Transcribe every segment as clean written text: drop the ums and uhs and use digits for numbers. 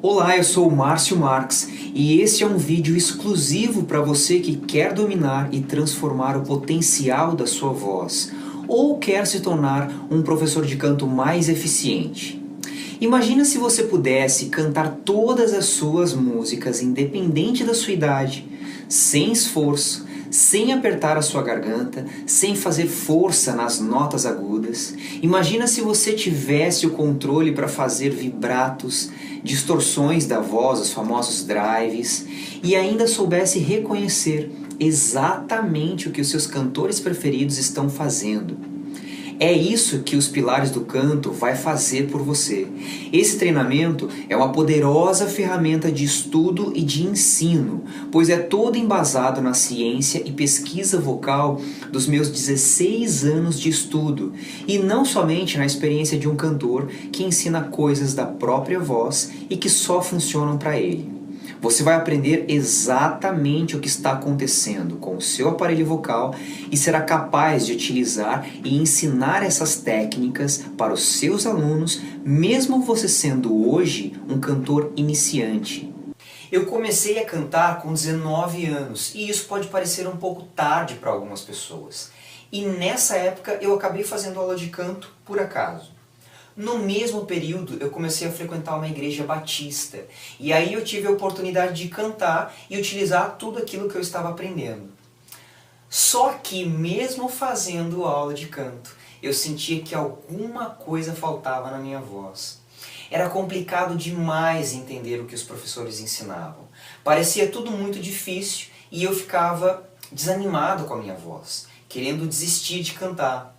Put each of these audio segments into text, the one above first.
Olá, eu sou o Márcio Marques e este é um vídeo exclusivo para você que quer dominar e transformar o potencial da sua voz ou quer se tornar um professor de canto mais eficiente. Imagina se você pudesse cantar todas as suas músicas, independente da sua idade, sem esforço, sem apertar a sua garganta, sem fazer força nas notas agudas. Imagina se você tivesse o controle para fazer vibratos, distorções da voz, os famosos drives, e ainda soubesse reconhecer exatamente o que os seus cantores preferidos estão fazendo. É isso que os Pilares do Canto vai fazer por você. Esse treinamento é uma poderosa ferramenta de estudo e de ensino, pois é todo embasado na ciência e pesquisa vocal dos meus 16 anos de estudo, e não somente na experiência de um cantor que ensina coisas da própria voz e que só funcionam para ele. Você vai aprender exatamente o que está acontecendo com o seu aparelho vocal e será capaz de utilizar e ensinar essas técnicas para os seus alunos, mesmo você sendo hoje um cantor iniciante. Eu comecei a cantar com 19 anos e isso pode parecer um pouco tarde para algumas pessoas. E nessa época eu acabei fazendo aula de canto por acaso. No mesmo período eu comecei a frequentar uma igreja batista e aí eu tive a oportunidade de cantar e utilizar tudo aquilo que eu estava aprendendo. Só que mesmo fazendo aula de canto, eu sentia que alguma coisa faltava na minha voz. Era complicado demais entender o que os professores ensinavam. Parecia tudo muito difícil e eu ficava desanimado com a minha voz, querendo desistir de cantar.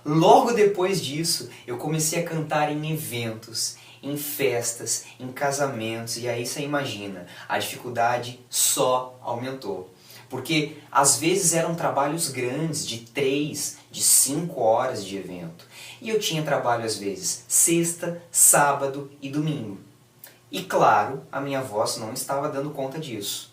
Logo depois disso, eu comecei a cantar em eventos, em festas, em casamentos, e aí você imagina, a dificuldade só aumentou. Porque às vezes eram trabalhos grandes, de 3, de 5 horas de evento. E eu tinha trabalho às vezes sexta, sábado e domingo. E claro, a minha voz não estava dando conta disso.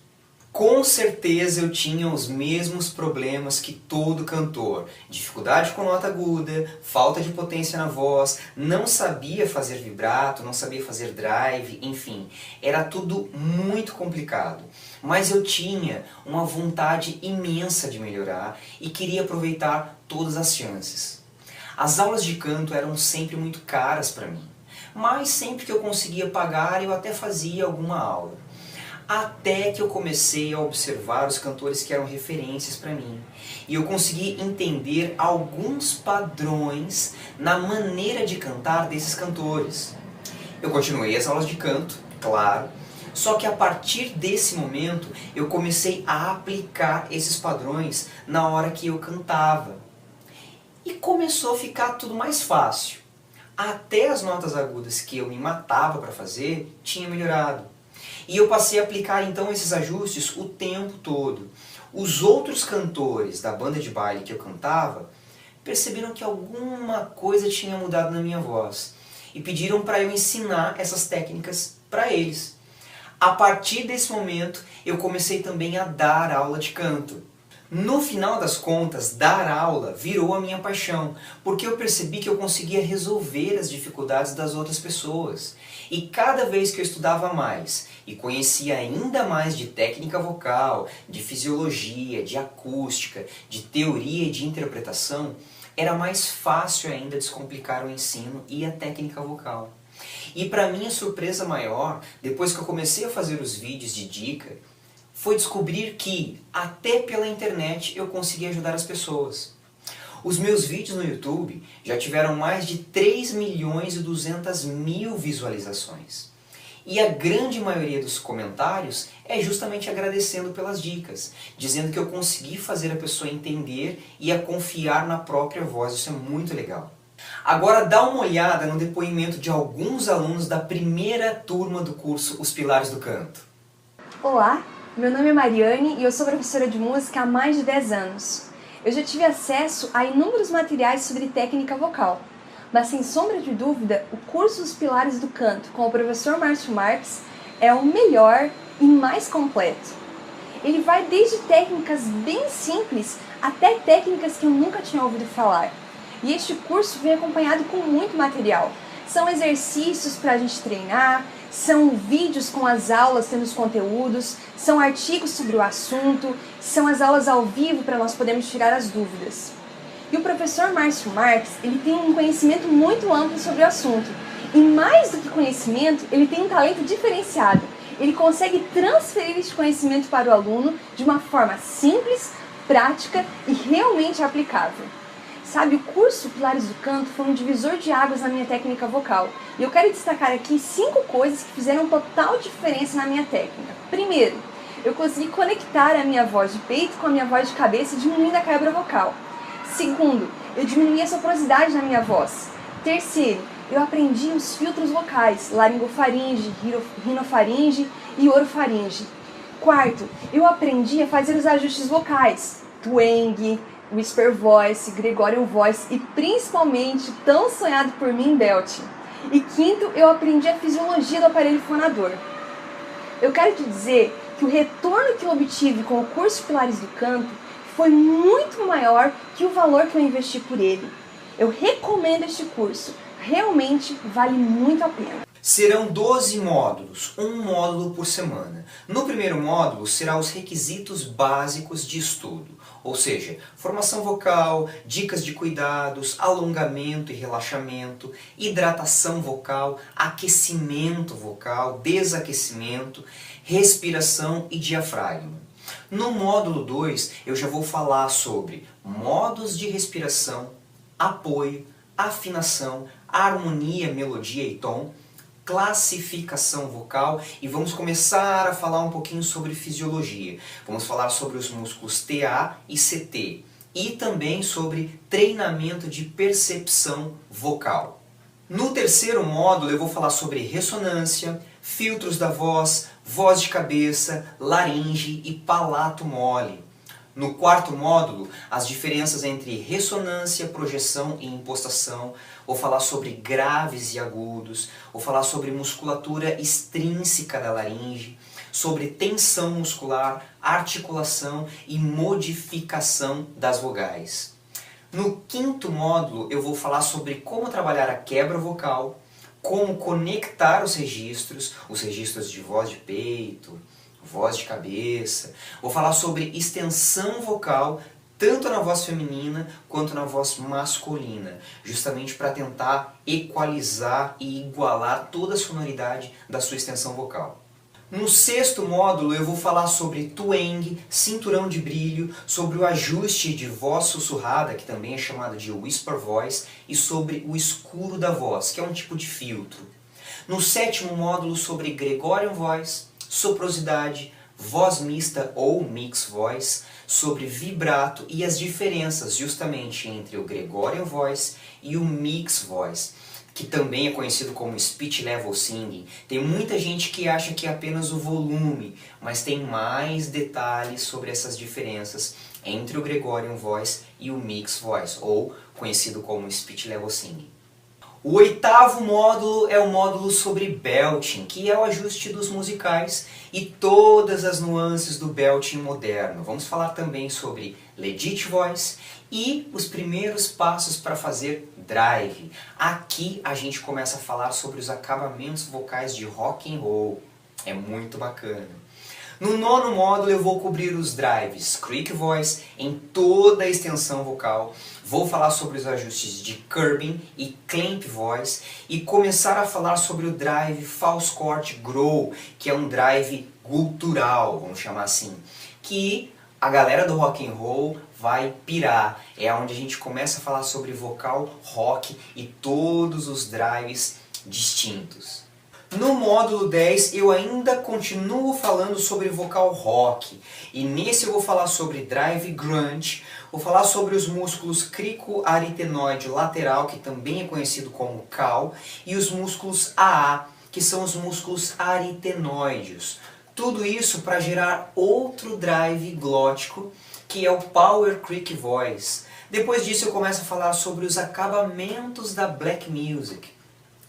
Com certeza eu tinha os mesmos problemas que todo cantor. Dificuldade com nota aguda, falta de potência na voz, não sabia fazer vibrato, não sabia fazer drive, enfim. Era tudo muito complicado. Mas eu tinha uma vontade imensa de melhorar e queria aproveitar todas as chances. As aulas de canto eram sempre muito caras para mim. Mas sempre que eu conseguia pagar, eu até fazia alguma aula. Até que eu comecei a observar os cantores que eram referências para mim. E eu consegui entender alguns padrões na maneira de cantar desses cantores. Eu continuei as aulas de canto, claro, só que a partir desse momento eu comecei a aplicar esses padrões na hora que eu cantava. E começou a ficar tudo mais fácil. Até as notas agudas que eu me matava para fazer tinha melhorado. E eu passei a aplicar então esses ajustes o tempo todo. Os outros cantores da banda de baile que eu cantava perceberam que alguma coisa tinha mudado na minha voz e pediram para eu ensinar essas técnicas para eles. A partir desse momento eu comecei também a dar aula de canto. No final das contas, dar aula virou a minha paixão, porque eu percebi que eu conseguia resolver as dificuldades das outras pessoas. E cada vez que eu estudava mais e conhecia ainda mais de técnica vocal, de fisiologia, de acústica, de teoria e de interpretação, era mais fácil ainda descomplicar o ensino e a técnica vocal. E para minha surpresa maior, depois que eu comecei a fazer os vídeos de dica, foi descobrir que, até pela internet, eu conseguia ajudar as pessoas. Os meus vídeos no YouTube já tiveram mais de 3.200.000 visualizações. E a grande maioria dos comentários é justamente agradecendo pelas dicas, dizendo que eu consegui fazer a pessoa entender e a confiar na própria voz. Isso é muito legal. Agora dá uma olhada no depoimento de alguns alunos da primeira turma do curso Os Pilares do Canto. Olá! Meu nome é Mariane e eu sou professora de música há mais de 10 anos. Eu já tive acesso a inúmeros materiais sobre técnica vocal, mas sem sombra de dúvida, o curso Os Pilares do Canto com o professor Márcio Marques é o melhor e mais completo. Ele vai desde técnicas bem simples até técnicas que eu nunca tinha ouvido falar. E este curso vem acompanhado com muito material. São exercícios para a gente treinar, são vídeos com as aulas tendo os conteúdos, são artigos sobre o assunto, são as aulas ao vivo para nós podermos tirar as dúvidas. E o professor Márcio Marques, ele tem um conhecimento muito amplo sobre o assunto. E mais do que conhecimento, ele tem um talento diferenciado. Ele consegue transferir esse conhecimento para o aluno de uma forma simples, prática e realmente aplicável. Sabe, o curso Pilares do Canto foi um divisor de águas na minha técnica vocal. E eu quero destacar aqui 5 coisas que fizeram total diferença na minha técnica. Primeiro, eu consegui conectar a minha voz de peito com a minha voz de cabeça, diminuindo a quebra vocal. Segundo, eu diminuí a soprosidade na minha voz. Terceiro, eu aprendi os filtros vocais, laringofaringe, rinofaringe e orofaringe. Quarto, eu aprendi a fazer os ajustes vocais, twang, whisper voice, Gregorian voice e principalmente tão sonhado por mim, belting. E quinto, eu aprendi a fisiologia do aparelho fonador. Eu quero te dizer que o retorno que eu obtive com o curso Pilares do Canto foi muito maior que o valor que eu investi por ele. Eu recomendo este curso, realmente vale muito a pena. Serão 12 módulos, um módulo por semana. No primeiro módulo será os requisitos básicos de estudo, ou seja, formação vocal, dicas de cuidados, alongamento e relaxamento, hidratação vocal, aquecimento vocal, desaquecimento, respiração e diafragma. No módulo 2 eu já vou falar sobre modos de respiração, apoio, afinação, harmonia, melodia e tom, classificação vocal e vamos começar a falar um pouquinho sobre fisiologia. Vamos falar sobre os músculos TA e CT e também sobre treinamento de percepção vocal. No terceiro módulo eu vou falar sobre ressonância, filtros da voz, voz de cabeça, laringe e palato mole. No quarto módulo, as diferenças entre ressonância, projeção e impostação. Vou falar sobre graves e agudos. Vou falar sobre musculatura extrínseca da laringe, sobre tensão muscular, articulação e modificação das vogais. No quinto módulo, eu vou falar sobre como trabalhar a quebra vocal, como conectar os registros de voz de peito, voz de cabeça. Vou falar sobre extensão vocal, tanto na voz feminina quanto na voz masculina, justamente para tentar equalizar e igualar toda a sonoridade da sua extensão vocal. No sexto módulo eu vou falar sobre twang, cinturão de brilho, sobre o ajuste de voz sussurrada, que também é chamado de whisper voice, e sobre o escuro da voz, que é um tipo de filtro. No sétimo módulo sobre Gregorian voice, soprosidade, voz mista ou mix voice, sobre vibrato e as diferenças justamente entre o Gregorian voice e o mix voice, que também é conhecido como speech level singing. Tem muita gente que acha que é apenas o volume, mas tem mais detalhes sobre essas diferenças entre o Gregorian voice e o mix voice, ou conhecido como speech level singing. O oitavo módulo é o módulo sobre belting, que é o ajuste dos musicais e todas as nuances do belting moderno. Vamos falar também sobre legit voice e os primeiros passos para fazer drive. Aqui a gente começa a falar sobre os acabamentos vocais de rock and roll. É muito bacana. No nono módulo eu vou cobrir os drives creak voice em toda a extensão vocal. Vou falar sobre os ajustes de curbing e clamp voice e começar a falar sobre o drive false chord growl, que é um drive gutural, vamos chamar assim, que a galera do rock and roll vai pirar. É onde a gente começa a falar sobre vocal rock e todos os drives distintos. No módulo 10 eu ainda continuo falando sobre vocal rock e nesse eu vou falar sobre drive grunge, vou falar sobre os músculos cricoaritenoide lateral, que também é conhecido como cal, e os músculos AA, que são os músculos aritenoides. Tudo isso para gerar outro drive glótico, que é o power creak voice. Depois disso eu começo a falar sobre os acabamentos da black music,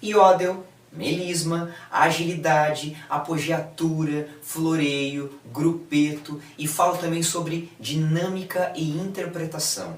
yodel, melisma, agilidade, apogeatura, floreio, grupeto e falo também sobre dinâmica e interpretação.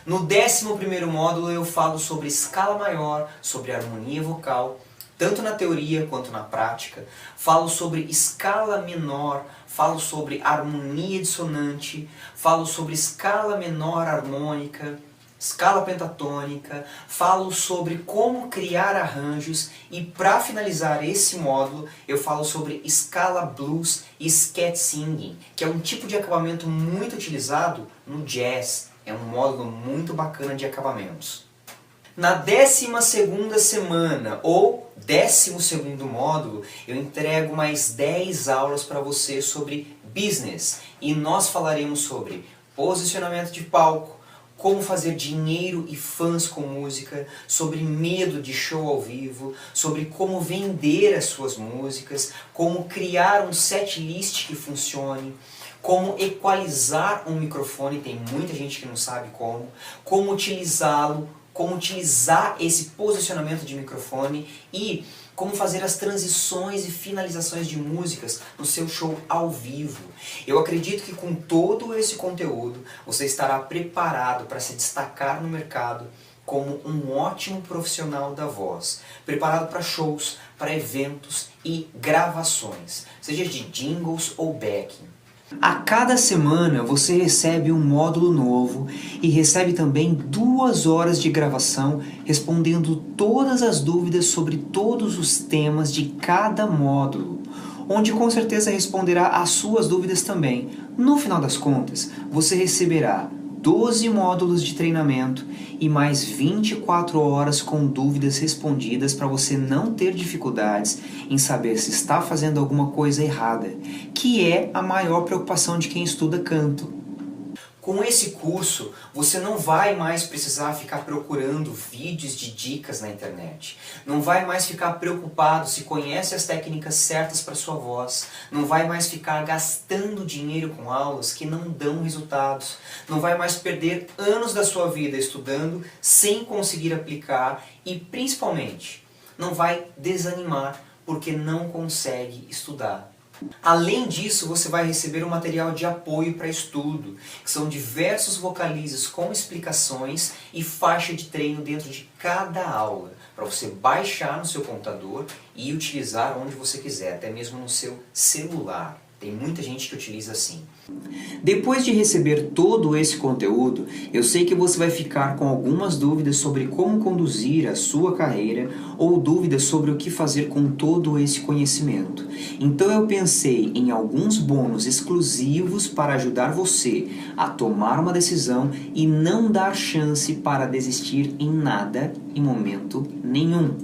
No 11º módulo eu falo sobre escala maior, sobre harmonia vocal, tanto na teoria quanto na prática. Falo sobre escala menor, falo sobre harmonia dissonante, falo sobre escala menor harmônica, escala pentatônica, falo sobre como criar arranjos e, para finalizar esse módulo, eu falo sobre escala blues e scat singing, que é um tipo de acabamento muito utilizado no jazz. É um módulo muito bacana de acabamentos. Na 12ª semana, ou 12º módulo, eu entrego mais 10 aulas para você sobre business. E nós falaremos sobre posicionamento de palco, como fazer dinheiro e fãs com música, sobre medo de show ao vivo, sobre como vender as suas músicas, como criar um setlist que funcione, como equalizar um microfone, tem muita gente que não sabe como utilizá-lo, como utilizar esse posicionamento de microfone e como fazer as transições e finalizações de músicas no seu show ao vivo. Eu acredito que com todo esse conteúdo você estará preparado para se destacar no mercado como um ótimo profissional da voz, preparado para shows, para eventos e gravações, seja de jingles ou backing. A cada semana você recebe um módulo novo e recebe também 2 horas de gravação respondendo todas as dúvidas sobre todos os temas de cada módulo, onde com certeza responderá às suas dúvidas também. No final das contas, você receberá 12 módulos de treinamento e mais 24 horas com dúvidas respondidas para você não ter dificuldades em saber se está fazendo alguma coisa errada, que é a maior preocupação de quem estuda canto. Com esse curso, você não vai mais precisar ficar procurando vídeos de dicas na internet. Não vai mais ficar preocupado se conhece as técnicas certas para sua voz. Não vai mais ficar gastando dinheiro com aulas que não dão resultados. Não vai mais perder anos da sua vida estudando sem conseguir aplicar e, principalmente, não vai desanimar porque não consegue estudar. Além disso, você vai receber um material de apoio para estudo, que são diversos vocalizes com explicações e faixa de treino dentro de cada aula, para você baixar no seu computador e utilizar onde você quiser, até mesmo no seu celular. Tem muita gente que utiliza assim. Depois de receber todo esse conteúdo, eu sei que você vai ficar com algumas dúvidas sobre como conduzir a sua carreira ou dúvidas sobre o que fazer com todo esse conhecimento. Então eu pensei em alguns bônus exclusivos para ajudar você a tomar uma decisão e não dar chance para desistir em nada em momento nenhum.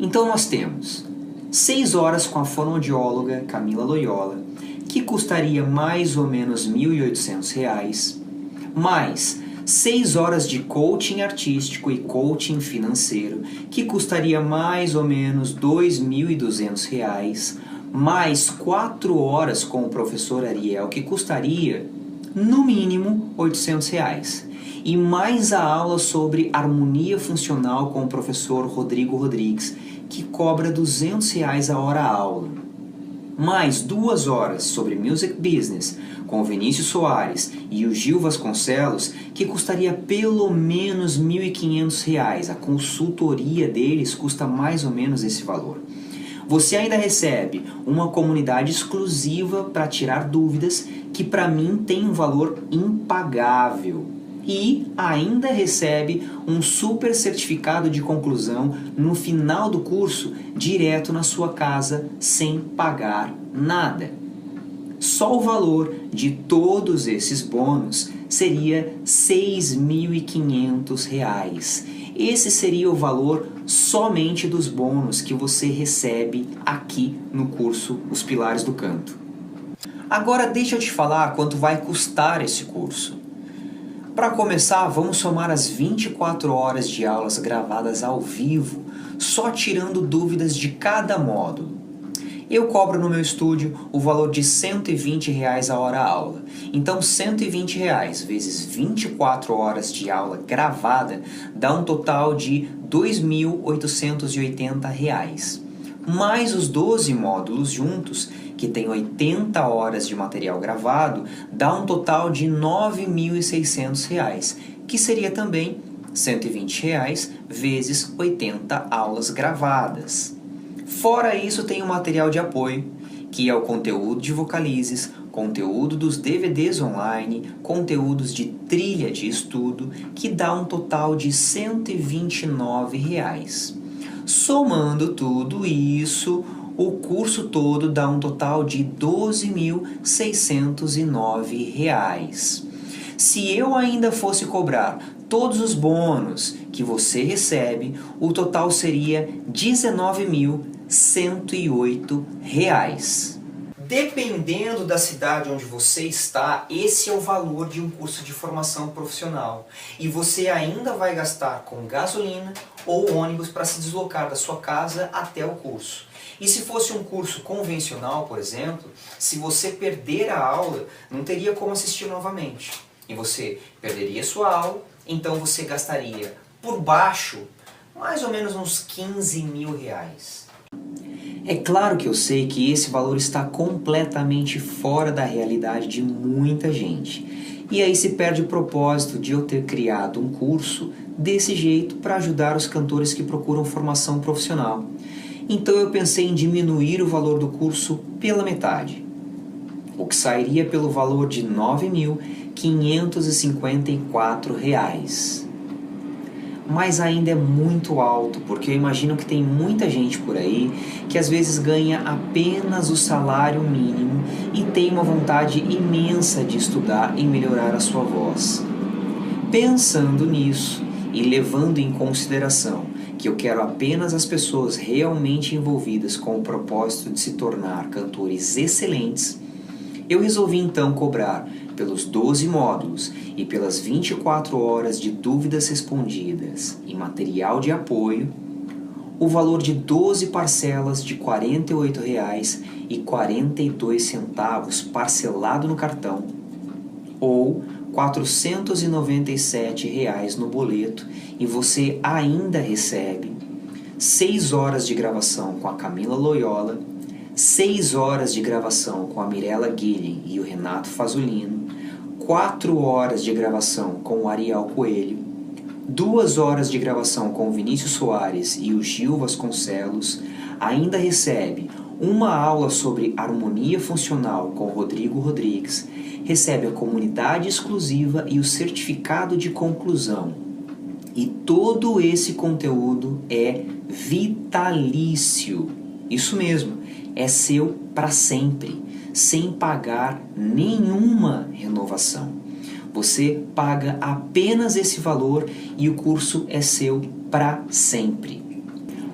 Então nós temos 6 horas com a fonoaudióloga Camila Loyola, que custaria mais ou menos R$ 1.800, mais 6 horas de coaching artístico e coaching financeiro, que custaria mais ou menos R$ 2.200, mais 4 horas com o professor Ariel, que custaria no mínimo R$ 800, e mais a aula sobre harmonia funcional com o professor Rodrigo Rodrigues, que cobra R$ 200 a hora aula, mais 2 horas sobre Music Business com o Vinícius Soares e o Gil Vasconcelos, que custaria pelo menos R$ 1.500. A consultoria deles custa mais ou menos esse valor. Você ainda recebe uma comunidade exclusiva para tirar dúvidas, que para mim tem um valor impagável. E ainda recebe um super certificado de conclusão no final do curso, direto na sua casa, sem pagar nada. Só o valor de todos esses bônus seria R$ 6.500. Esse seria o valor somente dos bônus que você recebe aqui no curso Os Pilares do Canto. Agora deixa eu te falar quanto vai custar esse curso. Para começar, vamos somar as 24 horas de aulas gravadas ao vivo, só tirando dúvidas de cada módulo. Eu cobro no meu estúdio o valor de R$ 120 a hora aula. Então, R$ 120 vezes 24 horas de aula gravada dá um total de R$ 2.880. Mais os 12 módulos juntos, que tem 80 horas de material gravado, dá um total de R$ 9.600, que seria também R$ 120 vezes 80 aulas gravadas. Fora isso, tem o material de apoio, que é o conteúdo de Vocalizes, conteúdo dos DVDs online, conteúdos de trilha de estudo, que dá um total de R$ 129. Somando tudo isso, o curso todo dá um total de R$ 12.609. Se eu ainda fosse cobrar todos os bônus que você recebe, o total seria R$ 19.108. Dependendo da cidade onde você está, esse é o valor de um curso de formação profissional. E você ainda vai gastar com gasolina ou ônibus para se deslocar da sua casa até o curso. E se fosse um curso convencional, por exemplo, se você perder a aula, não teria como assistir novamente. E você perderia sua aula, então você gastaria por baixo mais ou menos uns R$ 15.000. É claro que eu sei que esse valor está completamente fora da realidade de muita gente. E aí se perde o propósito de eu ter criado um curso desse jeito para ajudar os cantores que procuram formação profissional. Então eu pensei em diminuir o valor do curso pela metade, o que sairia pelo valor de R$ 9.554. Mas ainda é muito alto, porque eu imagino que tem muita gente por aí que às vezes ganha apenas o salário mínimo e tem uma vontade imensa de estudar e melhorar a sua voz. Pensando nisso e levando em consideração que eu quero apenas as pessoas realmente envolvidas com o propósito de se tornar cantores excelentes, eu resolvi então cobrar pelos 12 módulos e pelas 24 horas de dúvidas respondidas e material de apoio, o valor de 12 parcelas de R$ 48,42 parcelado no cartão, ou R$ 497 no boleto, e você ainda recebe 6 horas de gravação com a Camila Loyola, 6 horas de gravação com a Mirella Guilhem e o Renato Fasolino, 4 horas de gravação com o Ariel Coelho, 2 horas de gravação com o Vinícius Soares e o Gil Vasconcelos, ainda recebe uma aula sobre harmonia funcional com o Rodrigo Rodrigues, recebe a comunidade exclusiva e o certificado de conclusão. E todo esse conteúdo é vitalício. Isso mesmo, é seu para sempre, sem pagar nenhuma renovação. Você paga apenas esse valor e o curso é seu para sempre.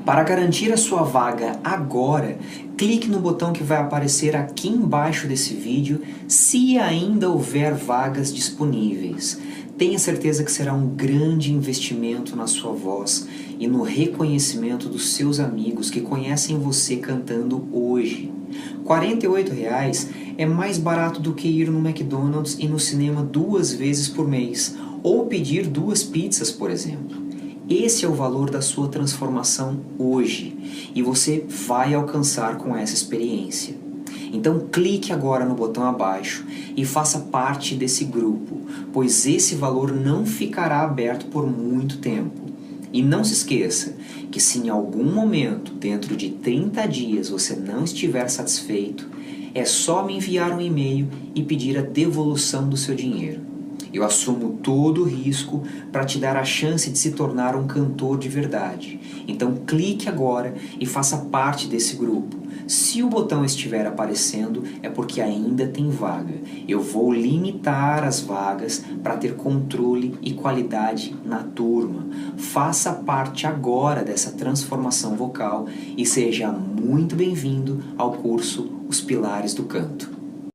Para garantir a sua vaga agora, clique no botão que vai aparecer aqui embaixo desse vídeo, se ainda houver vagas disponíveis. Tenha certeza que será um grande investimento na sua voz e no reconhecimento dos seus amigos que conhecem você cantando hoje. R$ 48,00 é mais barato do que ir no McDonald's e no cinema 2 vezes por mês, ou pedir 2 pizzas, por exemplo. Esse é o valor da sua transformação hoje, e você vai alcançar com essa experiência. Então clique agora no botão abaixo e faça parte desse grupo, pois esse valor não ficará aberto por muito tempo. E não se esqueça que se em algum momento, dentro de 30 dias, você não estiver satisfeito, é só me enviar um e-mail e pedir a devolução do seu dinheiro. Eu assumo todo o risco para te dar a chance de se tornar um cantor de verdade. Então clique agora e faça parte desse grupo. Se o botão estiver aparecendo, é porque ainda tem vaga. Eu vou limitar as vagas para ter controle e qualidade na turma. Faça parte agora dessa transformação vocal e seja muito bem-vindo ao curso Os Pilares do Canto.